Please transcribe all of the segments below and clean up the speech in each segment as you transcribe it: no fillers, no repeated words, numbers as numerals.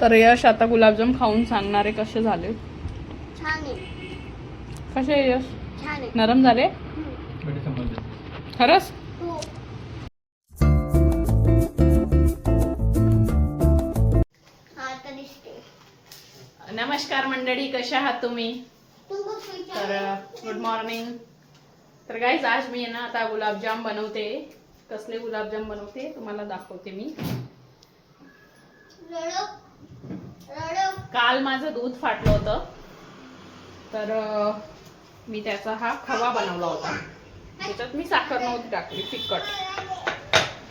तर यश आता गुलाबजाम खाऊन सांगणार आहे कसे झाले. छान आहे. कसे आहे यश? छान आहे. नरम झाले खरंच? हो. आता दिसते. नमस्कार मंडळी, कशा आहात तुम्ही? तर गुड मॉर्निंग. तर गाईज आज मी ना आता गुलाबजाम बनवते. कसले गुलाबजाम बनवते तुम्हाला दाखवते मी. काल माझं दूध फाटलं होतं तर मी त्याचा हा खवा बनवला होता. त्याच्यात मी साखर नव्हती टाकली, फिक्कट.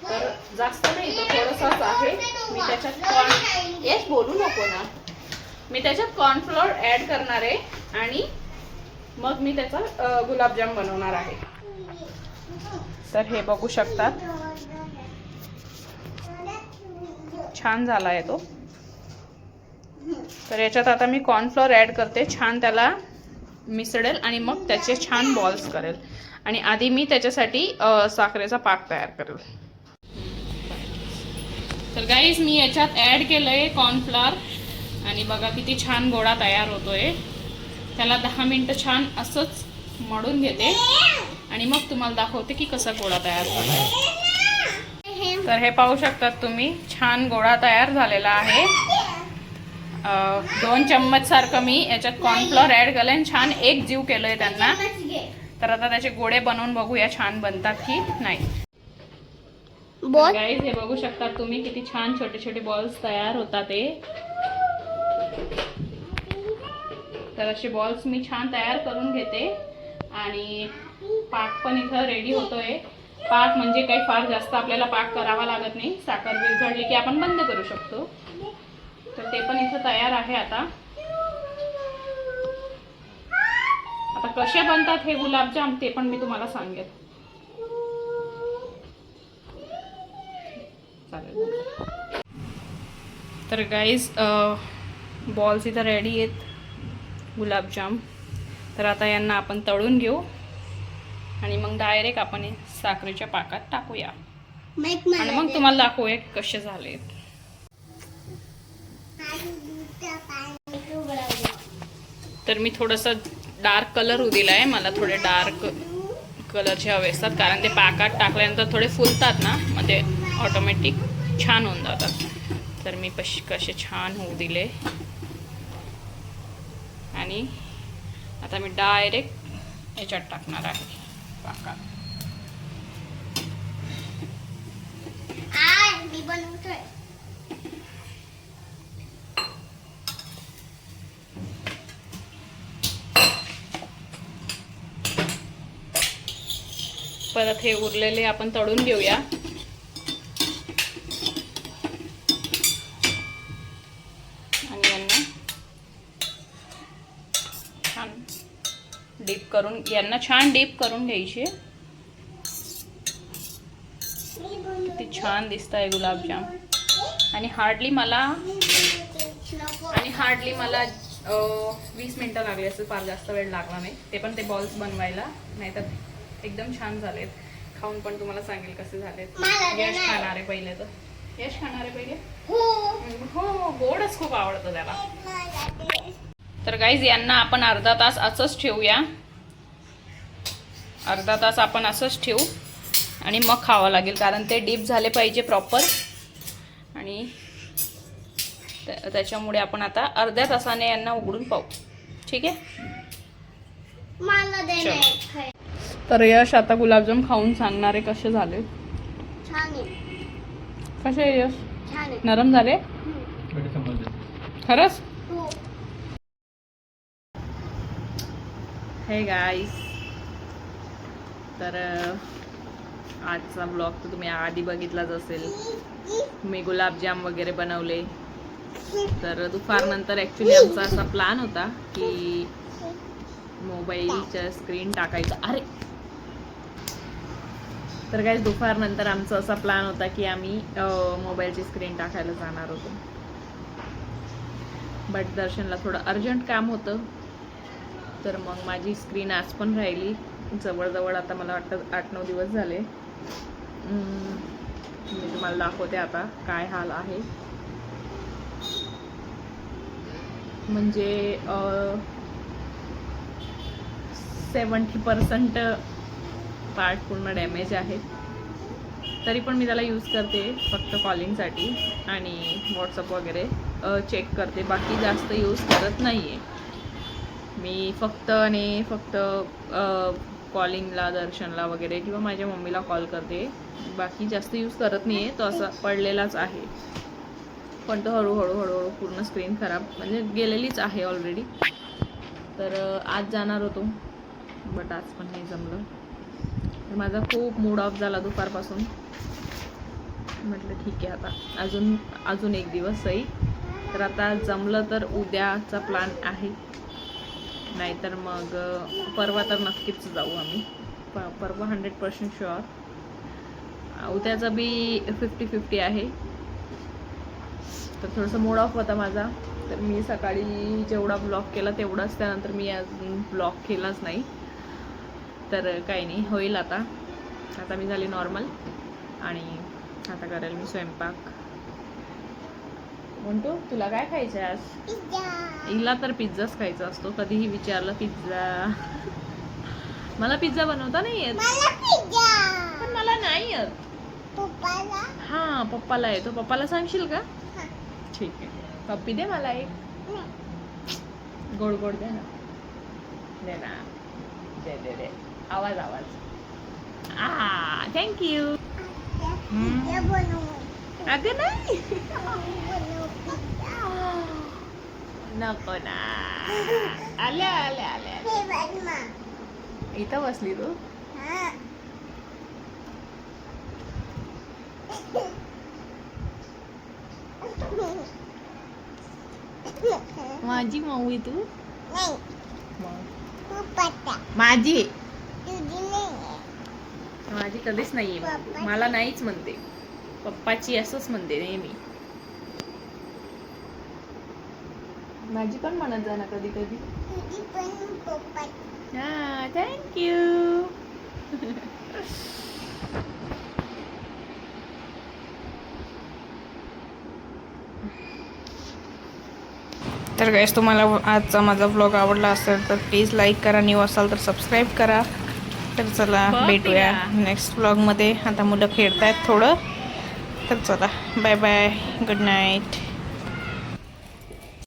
तर जास्त नाही, तो थोडंसंच आहे. मी त्याच्यात येस बोलू नको ना. मी त्याच्यात कॉर्नफ्लोअर ऍड करणार आहे आणि मग मी त्याचा गुलाबजाम बनवणार आहे. तर हे बघू शकतात, छान झाला आहे तो. तर याच्यात आता मी कॉर्नफ्लोअर ऍड करते, छान त्याला मिसळेल आणि मग त्याचे छान बॉल्स करेल. आणि आधी मी त्याच्यासाठी साखरेचा पाक तयार करेल. तर गाईज मी याच्यात ऍड केलंय कॉर्नफ्लोअर आणि बघा किती छान गोळा तयार होतोय. त्याला 10 मिनिटं छान असंच मळून घेते आणि मग तुम्हाला दाखवते की कसा गोळा तयार झालाय. तर हे पाहू शकतात तुम्ही, छान गोळा तयार झालेला आहे. 2 चम्मच सारखं मी याच्यात कॉर्नफ्लोअर ऍड केलंय आणि छान एक जीव केलंय त्यांना. तर आता त्याचे गोळे बनवून बघूया छान बनतात की नाही. गाईज हे बघू शकतात तुम्ही किती छान छोटे छोटे बॉल्स तयार होतात ते. तर असे बॉल्स मी छान तयार करून घेते आणि पाक पण इथं रेडी होतोय. पाक म्हणजे काही फार जास्त आपल्याला पाक करावा लागत नाही. साखर विरघळली की आपण बंद करू शकतो. तर ते पण इथं तयार आहे. आता कसे बनतात हे गुलाबजाम ते पण मी तुम्हाला सांगेन. चालेल. तर गाईज बॉल्स इथं रेडी आहेत गुलाबजाम. तर आता यांना आपण तळून घेऊ आणि मग डायरेक्ट आपण साखरेच्या पाकात टाकूया आणि मग तुम्हाला दाखवूया कसे झाले. तर मी थोडंसं डार्क कलर होऊ दिलाय. मला थोडे डार्क कलरचे हवे असतात कारण ते पाकात टाकल्यानंतर थोडे फुलतात ना, मग ते ऑटोमॅटिक छान होऊन जातात. तर मी कसे छान होऊ दिले आणि आता मी डायरेक्ट याच्यात टाकणार आहे पाकात. मी बनवतोय. परत हे उरलेले आपण तळून घेऊया. आणि यांना छान डीप करून घ्यायचे. किती छान दिसत आहे गुलाबजाम. आणि हार्डली मला 20 मिनिटं लागली असेल, फार जास्त वेळ लागला नाही. ते पण ते बॉल्स बनवायला, नाही तर एकदम छान झालेत. खाऊन पण तुम्हाला सांगेल कसे झालेत. यश खाणार आहे पहिले. तर यश खाणार आहे पहिले. हो, गोडच खूप आवडतं त्याला. तर गाईज यांना आपण अर्धा तास असंच ठेवूया. अर्धा तास आपण असंच ठेवू आणि मग खावं लागेल कारण ते डीप झाले पाहिजे प्रॉपर. आणि त्याच्यामुळे आपण आता अर्ध्या तासाने यांना उघडून पाहू. ठीक आहे. तर यश आता गुलाबजाम खाऊन सांगणार आहे कसे झाले. छान आहे. कसे आहे यश? छान आहे. नरम झाले खरंच? हो. हे गाईस, तर आजचा ब्लॉग तर तुम्ही आधी बघितलाच असेल. मी गुलाबजाम वगैरे बनवले. तर दुपारनंतर ॲक्च्युली आमचा असा प्लॅन होता की मोबाईलच्या स्क्रीन टाकायचा. अरे तर गाईस दुपारनंतर आमचा असा प्लॅन होता की आम्ही मोबाईलची स्क्रीन टाकायला जाणार होतो. बट दर्शनला थोडं अर्जंट काम होतं. तर मग माझी स्क्रीन आज पण राहिली जवळजवळ. आता मला वाटतं 8-9 दिवस झाले. मी तुम्हाला दाखवते आता काय हाल आहे. म्हणजे 70% पार्ट पूर्ण डॅमेज आहे. तरी पण मी त्याला यूज करते फक्त कॉलिंगसाठी आणि व्हॉट्सअप वगैरे चेक करते. बाकी जास्त यूज करत नाही आहे मी. फक्त कॉलिंगला, दर्शनला वगैरे किंवा माझ्या मम्मीला कॉल करते. बाकी जास्त यूज करत नाही आहे. तो असा पडलेलाच आहे. पण तो हळूहळू पूर्ण स्क्रीन खराब म्हणजे गेलेलीच आहे ऑलरेडी. तर आज जाणार होतो बट आज पण नाही जमलं. तर माझा खूप मूड ऑफ झाला दुपारपासून. म्हटलं ठीक आहे आता अजून एक दिवस सही. तर आता जमलं तर उद्याचा प्लॅन आहे, नाहीतर मग परवा तर नक्कीच जाऊ आम्ही. परवा 100% शुअर. उद्याचा बी 50-50 आहे. तर थोडंसं मूड ऑफ होता माझा. तर मी सकाळी जेवढा ब्लॉग केला तेवढाच, त्यानंतर मी अजून ब्लॉग केलाच नाही. तर काही नाही, होईल आता मी झाली नॉर्मल. आणि आता करेल मी स्वयंपाक. म्हणतो तुला काय खायचं आहे आज? हिला तर पिझ्झाच खायचा असतो. कधीही विचारलं पिझ्झा. मला पिझ्झा बनवता नाही येत. पण मला नाही येत. हां, पप्पाला येतो. पप्पाला सांगशील का? ठीक आहे. पप्पी दे मला एक. गोड गोड दे ना. दे ना. दे. आवाज. थँक्यू. अगं नाही. नको ना. आल्या. इथं बसली तू. माझी माऊ आहे तू. माझी कधीच नाहीये. मला नाहीच म्हणते. पप्पाची असंच म्हणते नेहमी. माझी पण म्हणत जा ना कधी. हा, थँक्यू. तर गाईस, तुम्हाला आजचा माझा व्लॉग आवडला असेल तर प्लीज लाईक करा. न्यू असाल तर सबस्क्राईब करा. तर चला भेटूया नेक्स्ट व्लॉगमध्ये. आता मुलं खेळतायत थोडं. तर चला बाय बाय, गुड नाईट.